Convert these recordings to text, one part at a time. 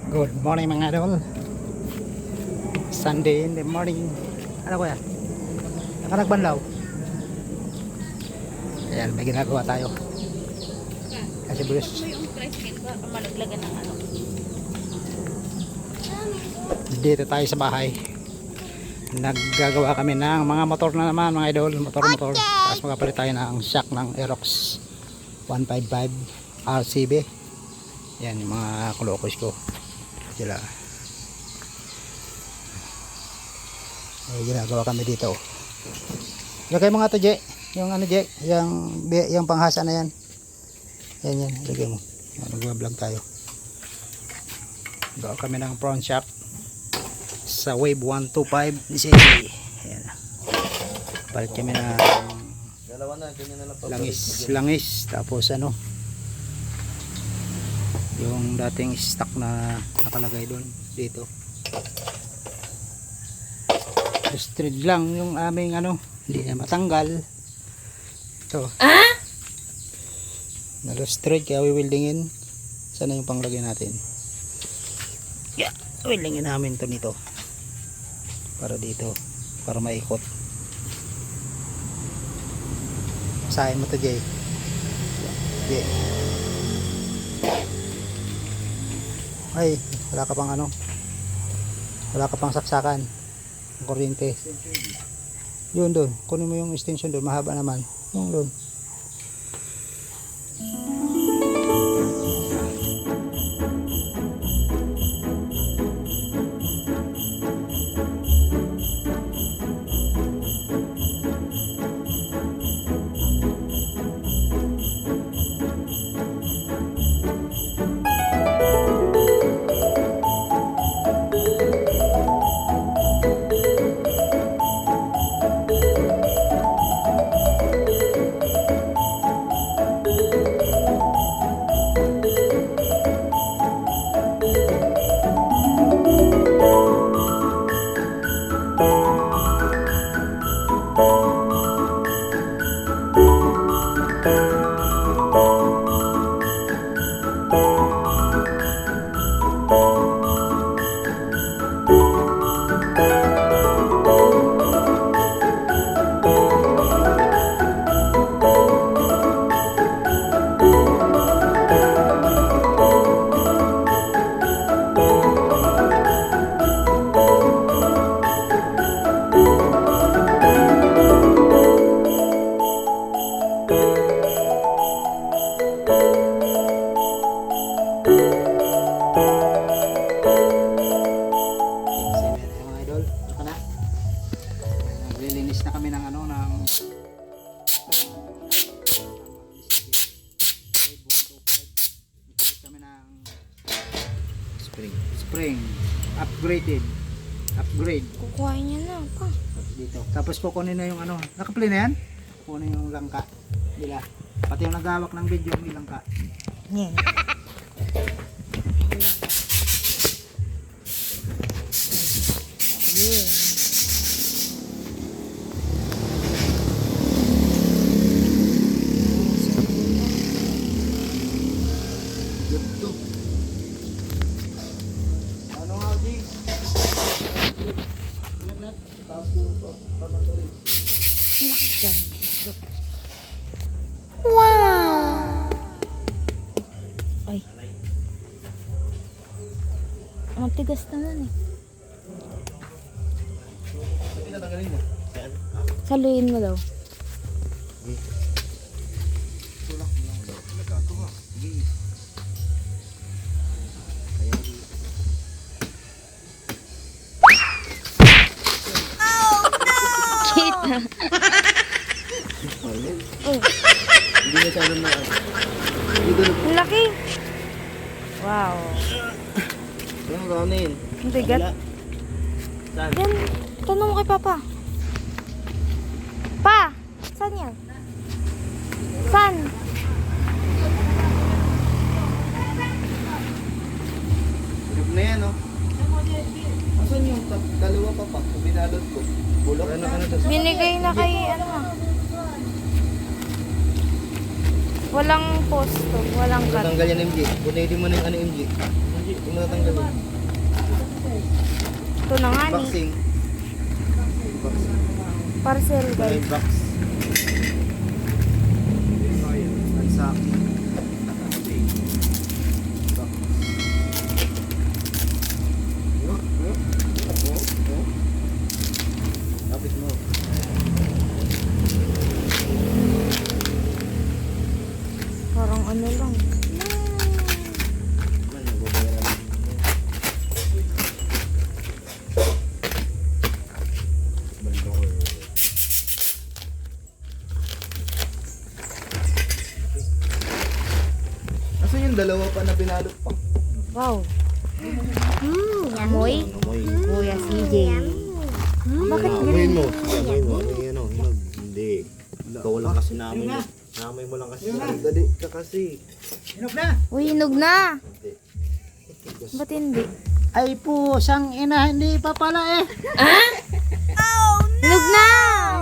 Good morning mga idol. Sunday in the morning. Ano ko yan? Nakanagbanlaw. Ayan, may ginagawa tayo. Kasi Bruce. Yung price kit ko, malaglagan ng ano. Dito tayo sa bahay. Naggagawa kami ng mga motor na naman mga idol. Motor. Tapos magapalit tayo ng shock ng Aerox 155 RCB. Yan yung mga kulokos ko. Sila. May ginagawa kami dito. Lagay mo nga to, Je. Yung ano, Je. Yung panghasa na yan. Yan. Lagay mo. Nag-vlog tayo. Gawa kami ng front shock sa Wave 125 ni Sedi. Ayan. Palit kami na langis. Tapos ano, yung dating stock na nakalagay doon dito. Straight lang yung aming ano, hindi na matanggal. Ito. Nalo-straight kaya wewildingin. Sana yung panglagay natin. Yeah, wewildingin namin to nito. Para dito, para maikot. Sahin mo to, Jay. Jay. Ay, wala ka pang ano, wala ka pang saksakan ng kuryente. Yun doon, kunin mo yung extension doon, mahaba naman yung doon. Naglilinis na kami ng ano, ng kami ng spring upgrade. Kukuhain niya na pa. Dito. Tapos kukunin na yung ano, naka-play na yan? Kukunin yung langka nila. Pati yung nagawak ng video may langka. Yeah. Wow! Ay. Ang tigas naman eh. Saluin mo daw. Kita. Hindi na siya alam na. Ang laki. Wow. Ano gawin? Ang bigat. Saan? Yan. Tanong mo kay Papa. Pa! Saan yan? Saan? Hirap na yan, oh. Asan yung dalawa pa pa? Binalot ko. Bulok na ano to? Binigay na kay ano ah. Walang posto, walang cut. Tanggal yan MG. Bunay din mo na yung ano MG. mo natanggalin. Ito na nga ni. Boxing. Boxing. Parcel guys. Box. Unsaki. Lapit mo. Parang ano lang. Man, nagbabayaran. Asan yung dalawa pa na binalot pa? Wow. Amoy. Amoy. Kuya CJ. Bakit Amoy green? mo. Amoy mo. Ano yan o? Hinog. Hindi. Ikaw lang kasi naamoy mo. Naamoy mo lang kasi. Dali ka kasi. Uy, hinog na. Ba't hindi? Ay po, sang ina, hindi pa pala eh. Hinog na!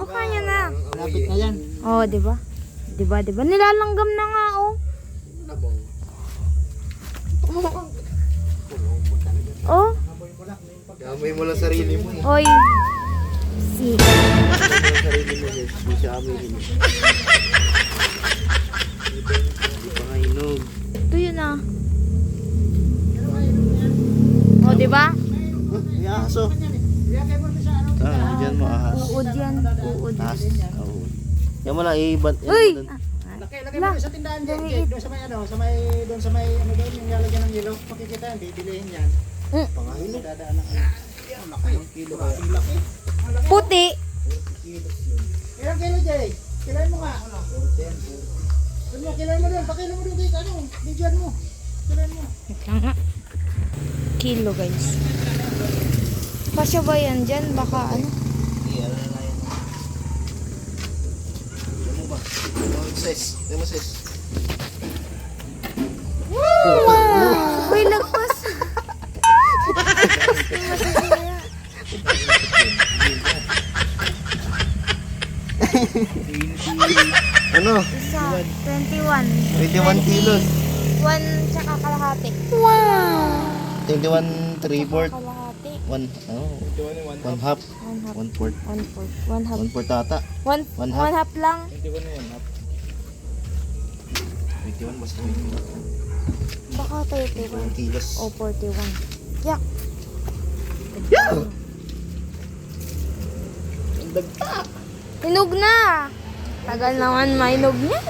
Mukha niya na. Lapit na yan. Oh, di ba? Di ba? Nilalanggam na nga, oh. Oh, Amoy mo lang sarili mo eh. oy. Si. Amoy mo lang sarili mo eh. Hindi siya amoy mo. Hindi pa nga hinog. Ito yun ah. Oh, di ba? May aso. Ah, dyan mo ahas. Uod yan. Uod. Ahas. Oo. Yan mo lang iibat. Uy! Lagay mo sa tindahan dyan, Jake. Doon sa may ano, doon sa may ano doon, yung lalagyan ng yelo. Makikita yan, bibilihin yan. Pangahinog. Dadaan ng ano. Laki ng kilo. Ang laki. Puti. Ilang kilo, Jake? Kilain mo nga. Doon mo, kilain mo doon. Pakilo mo doon, Jake. Ano? Bigyan mo. Kilain mo. Wait lang nga. Kilo guys. Kasya ba yan dyan? Baka ano? Ano na yan. Yan mo ba? Sis. Yan mo sis. Uy, lagpas. Ano? Isa. 21. 21 kilos. 1 tsaka kalahati. Wow! 21 3/4. Kalahati. 1 1 half. 1 half. 1/4. 1 half. 1/4 tata. 1 One half. half lang. 21 na yan. 21 basta 21. Baka 31. 21 kilos. O 41. Yak. Hinog na. Tagal naman mainog niyan.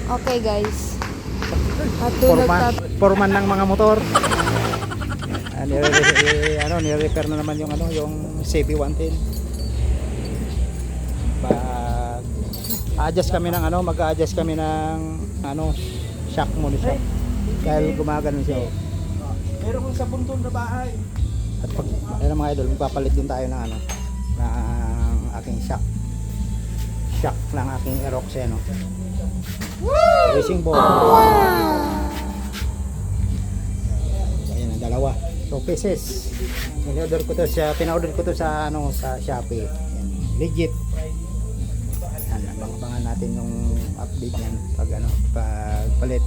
Okay guys. Natulog Foreman ng mga motor. Nire-repair na naman yung ano, yung CB110. Adjust kami ng ano, mag-adjust kami ng ano, shock monitor. Dahil gumagano siya. Meron kong sa puntong na bahay. At pag, ayun mga idol, magpapalit din tayo ng ano, ng aking shock. Shock ng aking Aerox no. Racing ball. Ayan ang dalawa. 2 pieces. Pina-order ko to sa ano, sa Shopee. Ayan, legit. Ayan, abangan natin yung update niyan pag ano, pag palit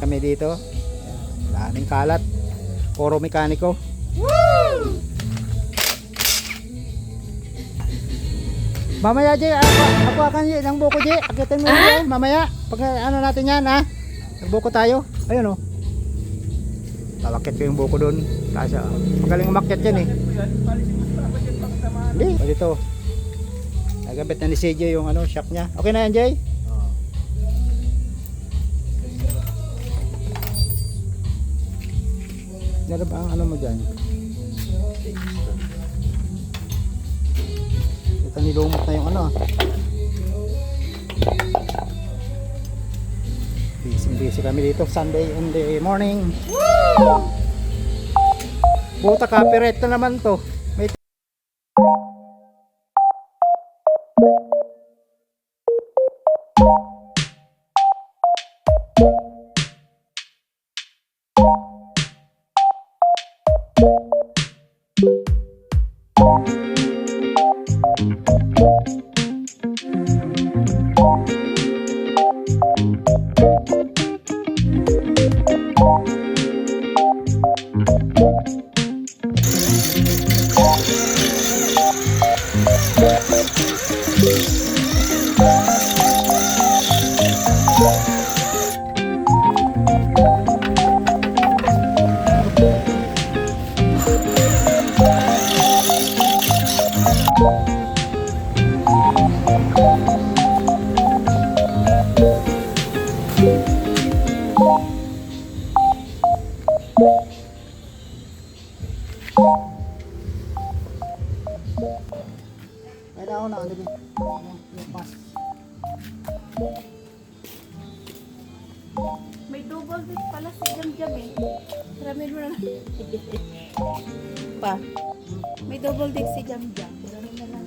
kami dito. Ayan, daming kalat. Puro mekaniko. Mamaya Jay, ako akan Jay, ng buko Jay, akitin mo yun mamaya, pag ano natin yan ha, nagbuko tayo, ayun o, lalakit ko yung buko dun, kasi magaling umakyat yan eh, hindi, dito, nagabit na ni CJ yung ano, shock niya, okay na yan Jay? Ano ba ang ano mo dyan? Ito nilumot na yung ano. Busy kami dito Sunday in the morning. Puta, copyright na naman to. May ano din. Yung pas. May double disc pala si Jam eh. Ramin mo na lang. Pa. May double disc si Jam. Ramin na lang.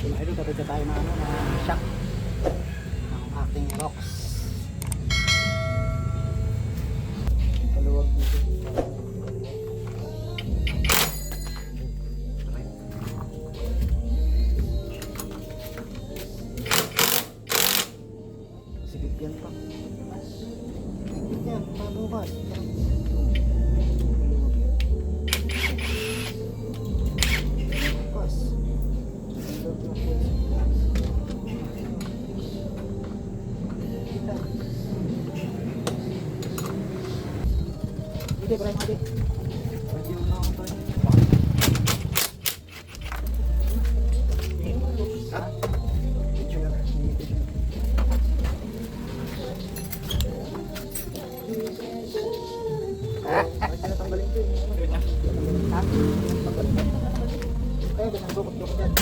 Mga idol, tapos na tayo na ano, na shock ng aking rocks. Kaluwag dito. Sigit yan pa. Sigit yan, pabukas. Bukas. Hindi, Brian, hindi. Radio na ako, Brian. Ha? Video na. Bakit ka natanggalin ko eh? Ha? Kaya, ganang gukot-gukot dyan.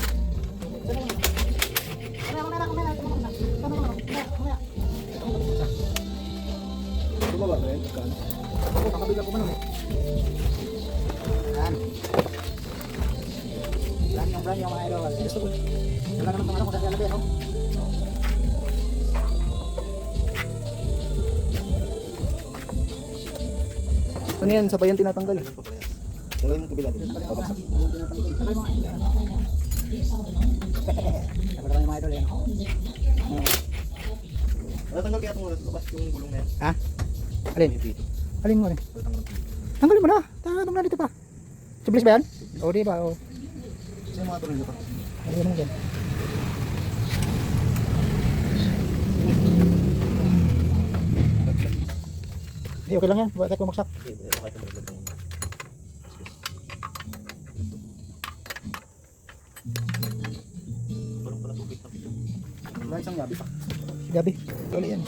Saan naman? Bumaba ba yun? Ako, kakabila ko man eh. Yan. Brand yung mga idol. Wala naman itong ano kung saan nalabit, no? Ano yan? Sabay yan tinatanggal. Tanggalin mo kabila dito. Pabaksak. Sabi naman yung mga idol yan. Natanggal kaya itong labas yung gulong na yan. Ha? Alin? Dito. Alin mo rin? Tatanggal ko. Tanggalin mo na. Tanggalin mo na dito pa. Sublis ba yan? O, di ba? O. Sino yung mga tuloy dito? Ano naman dyan? Hindi, okay lang yan. Bakit kumaksak? Okay, okay ito malaglag lang. Parang pala tubig na. Wala isang yabi pa. Gabi. Uli yan.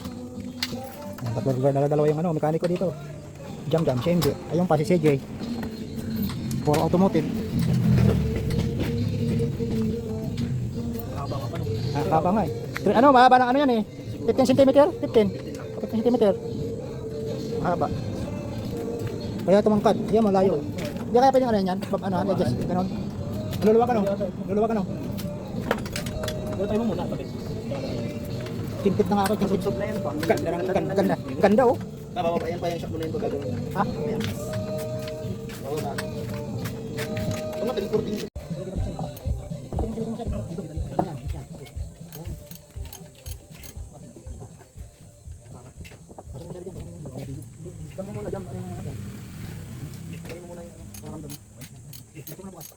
Tatlo dalawa yung ano, mekaniko dito. Jam, siya hindi. Ayun pa si CJ. For automotive. Haba ka pa no. Kapa nga eh. Ano, mahaba ng ano yan eh. 15 cm? 15 cm. Mahaba. Kaya tumangkad. Yan, malayo. Hindi kaya pwedeng ano yan. Ano, adjust. Ganon. Luluwag ka no? Luluwag ka no? Dito tayo mo muna. Tapos. Timpit na nga ako. Timpit. Sub na yan pa. Ganda. Ganda oh. Bababa pa yan pa yung shop mo na yung gagawin. Ha? Ayan. Oo na. Ito nga, teleporting. Dami mo na dyan. Dami mo muna yung paramdam. Dito mo na bukas.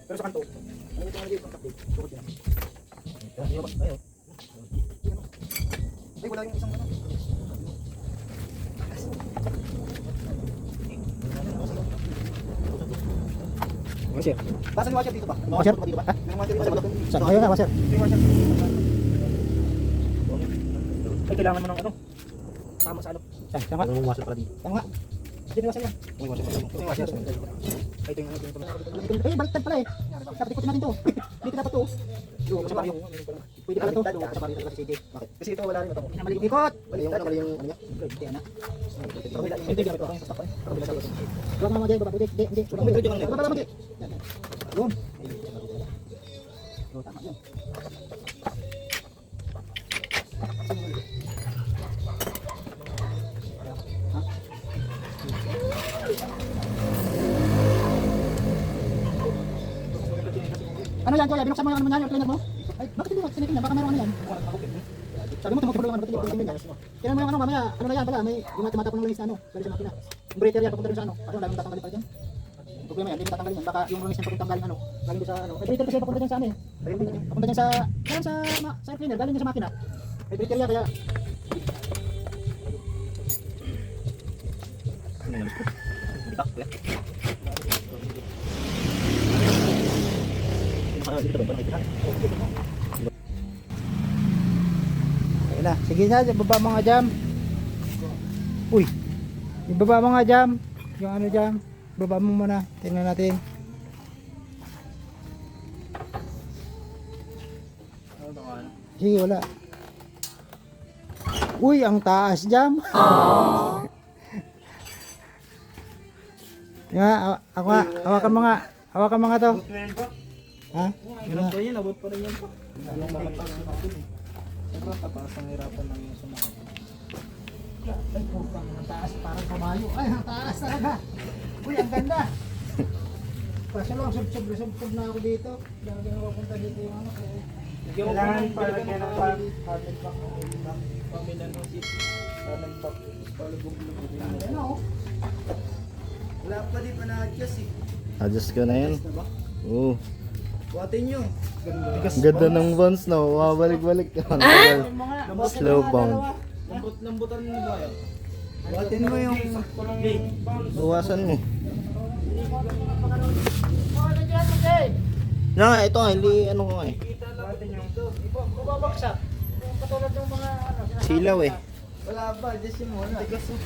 Pero sa kanto, ano ito nga dito? Tukod yan. Ayo. wala yung isang ano. Washer. Basan yung washer dito pa. May Washer? pa dito ba? May washer dito ba? Saan? Ayun na, washer. May washer. Ay, kailangan mo ng ano? Tama sa ano? Saan? Saan nga? Ano mong washer pala dito? Saan nga? Hindi washer yan. May washer pala dito. May washer. Ay, ito yung ano dito. Eh, baliktad pala eh. Dapat ikutin natin to. Dito dapat to. Yung sa baryo. Pwede pala to. Sa baryo talaga si CJ. Bakit? Kasi ito wala rin ito. Mali ikot. Mali yung ano niya. Hindi na. Hindi gamit ko. Sa pa. Kabila sa loob. Huwag mo mga baba. Hindi. Baba mo. Yun. Tama yun. Ano yan, Kuya? Binuksan mo yung ano mo yan, yung cleaner mo? Ay, bakit hindi mo sinitin na? Baka meron ano yan. Sabi mo, tumutulong naman, ba't hindi mo yan? Kailan mo yung ano, mamaya, ano na yan pala, may yung tumatapon ng langis na ano, galing sa makina. Yung breaker yan, papunta rin sa ano, ano, laging tatanggalin pa rin yan. Yung problema yan, hindi mo tatanggalin yan, baka yung langis na papuntang galing ano, galing doon sa ano. May breaker kasi papunta dyan sa ano eh. Papunta dyan sa, galing sa cleaner, galing dyan sa makina. May breaker yan, kaya, ayun na, sige na, baba mga jam. Uy, ibaba mga jam. Yung ano jam, baba mo muna, tingnan natin. Sige, wala. Uy, ang taas jam. Nga, ako nga, hawakan mga to. Ha? Hirap pa yan, abot pa rin yan po. Yung mataas na ako eh. Sobrang taas ang hirapan ng yung sumakot. Ay, putang, ang taas, parang kamayo. Ay, ang taas talaga. Uy, ang ganda. Kaso lang, sub na ako dito. Dahil ako punta dito yung ano. Kailangan para kaya ng cabinet back. Pamila ng seat. Cabinet back. Palubog-lubog. Ano? Wala pa di pa na-adjust eh. Adjust ko na yan. Na ba? Oo. Buhatin nyo. Ganda ng bounce na. Wabalik-balik. Slow bounce. Lambot-lambutan mo ba yun? Buhatin mo yung Bawasan mo. Ano dyan, okay? Na, ito nga, hindi ano ko nga eh. buhatin yung Bumabagsak. Yung katulad ng mga ano. Silaw eh. wala ba? Adjust nyo muna. Tigas mo.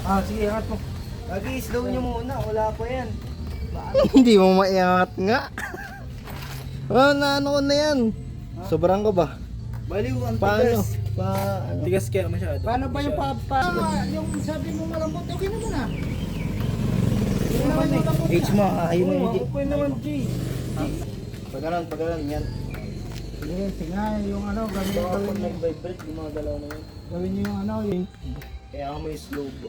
Ah, sige, angat mo. Lagi, slow nyo muna. Wala pa yan. Hindi mo maiangat nga. Ah, na ano ko na yan. Sobrang ko ba? Baliw, ang Paano? tigas. Ano? Tigas kaya masyado. Paano ba yung yung sabi mo malambot, okay naman ah. H mo, ayaw mo yung Okay naman, G. Pagalan, yan. Sige nga, yung ano, gawin Pag niyo. nag-vibrate, gumagalaw na yun. Gawin niyo yung ano, yung... Kaya ako may slow bo.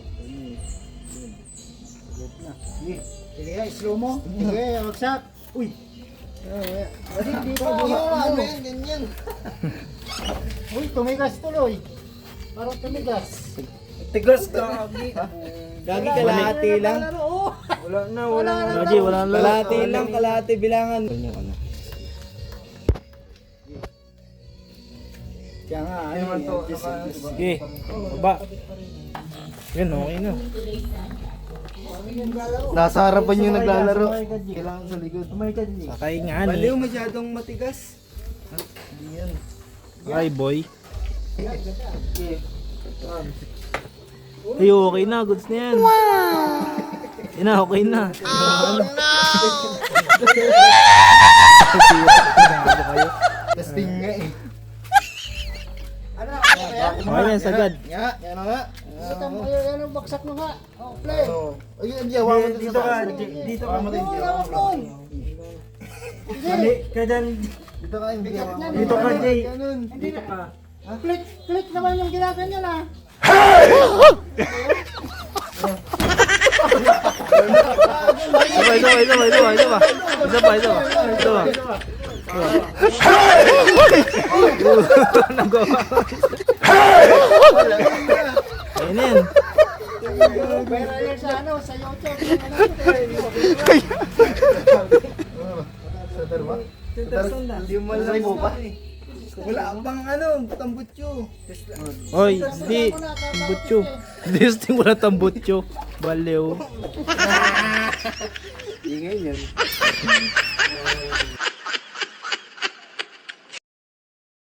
Sige, sige nga, slow mo. Sige, wagsak. Uy! Hindi pa, Ano yan, ganyan. Uy, tumigas tuloy. Parang tumigas. Tigas ka, Gagi. Gagi, kalahati lang. Wala na. Gaji, wala na. Kalahati lang, kalahati bilangan. Kaya nga, Ano man to? adjust. Sige, baba. Yan, okay na. Nasa harapan yung naglalaro. Kailangan sa likod. Sakay nga ni. Baliw, masyadong matigas. Ay, boy. Ay, okay na. Goods na yan. Yan na, okay na. Testing nga eh. Okay na, sagad. Nga, yan na nga. Ano, baksak mo nga. Oh, play. Ayun, hindi, hawakan mo Dito ka, dito ka. Mali, ka dyan. Dito ka, hindi hawakan. Dito ka, Jay. Dito ka. Click naman yung ginaganyan ah. Isa pa. Ayun na yan. Pero yun sa ano, sa YouTube. Hindi mo alam mo pa. Wala pang ano, tambutso. Oy, di. Tambutso. Testing wala tambutso. Baliw. Ingay yan.